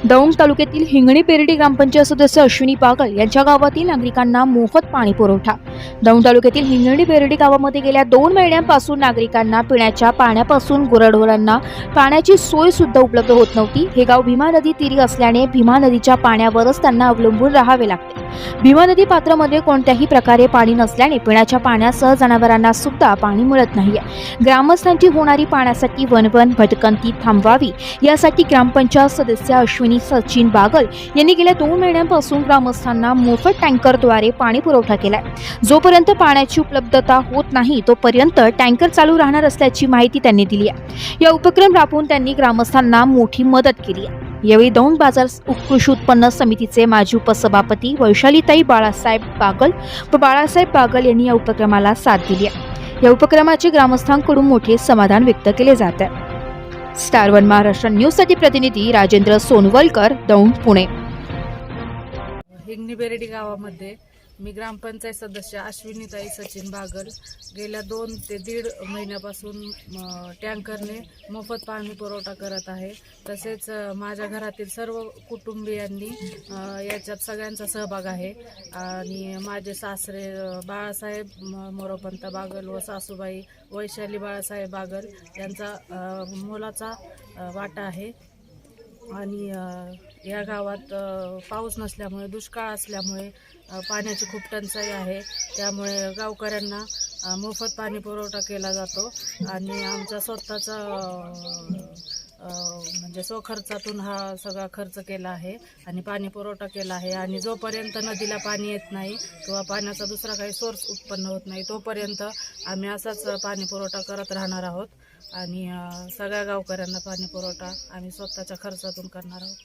दौंड तालुक्यातील हिंगणी पेरडी ग्रामपंचायत सदस्य अश्विनी बागल यांच्या गावातील नागरिकांना मोफत पाणी पुरवठा. दौंड तालुक्यातील हिंगणी पेरडी गावामध्ये गेल्या 2 महिन्यांपासून नागरिकांना पिण्याच्या पाण्यापासून गुराढोरांना पाण्याची सोय सुद्धा उपलब्ध होत नव्हती. हे गाव भीमा नदी तीरी असल्याने भीमा नदीच्या पाण्यावरच त्यांना अवलंबून राहावे लागते. भीमा नदी पात्रामध्ये कोणत्याही प्रकारे पाणी नसल्याने पिण्याच्या पाण्यासह जनावरांना सुद्धा पाणी मिळत नाहीये. ग्रामस्थांची होणारी पाण्यासाठी वणवण भटकंती थांबवावी यासाठी ग्रामपंचायत सदस्य अश्विनी सचिन बागल यांनी गेल्या 2 महिन्यांपासून ग्रामस्थांना मोफत टँकरद्वारे पाणी पुरवठा केलाय. जोपर्यंत पाण्याची उपलब्धता होत नाही तोपर्यंत टँकर चालू राहणार असल्याची माहिती त्यांनी दिली आहे. या उपक्रम राबवून त्यांनी ग्रामस्थांना मोठी मदत केली आहे. यावेळी दौंड बाजार कृषी उत्पन्न समितीचे माजी उपसभापती वैशालीताई बाळासाहेब बागल व बाळासाहेब बागल यांनी या उपक्रमाला साथ दिली आहे. या उपक्रमाचे ग्रामस्थांकडून मोठे समाधान व्यक्त केले जात आहे. स्टार वन महाराष्ट्र न्यूजसाठी प्रतिनिधी राजेंद्र सोनवलकर, दौंड, पुणे. हिंगणी बेरडी गावामध्ये मी ग्रामपंचायत सदस्य अश्विनीताई सचिन बागल गेल्या 2 ते 1.5 महिन्यापासून टँकरने मोफत पाणी पुरवठा करत आहे. तसेच माझ्या घरातील सर्व कुटुंबियांनी याच्यात सगळ्यांचा सहभाग आहे. आणि माझे सासरे बाळासाहेब मोरोपंत बागल व सासूबाई वैशाली बाळासाहेब बागल यांचा मोलाचा वाटा आहे. आणि या गावात पाऊस नसल्यामुळे, दुष्काळ असल्यामुळे पाण्याची खूप टंचाई आहे. त्यामुळे गावकऱ्यांना मोफत पाणी पुरवठा केला जातो. आणि आमचा स्वतःचा म्हणजे स्वखर्चातून हा सगळा खर्च केला आहे आणि पाणी पुरवठा केला आहे. आणि जोपर्यंत नदीला पाणी येत नाही किंवा पाण्याचा दुसरा काही सोर्स उत्पन्न होत नाही तोपर्यंत आम्ही असाच पाणी पुरवठा करत राहणार आहोत. आणि सगळ्या गावकऱ्यांना पाणी पुरवठा आम्ही स्वतःच्या खर्चातून करणार आहोत.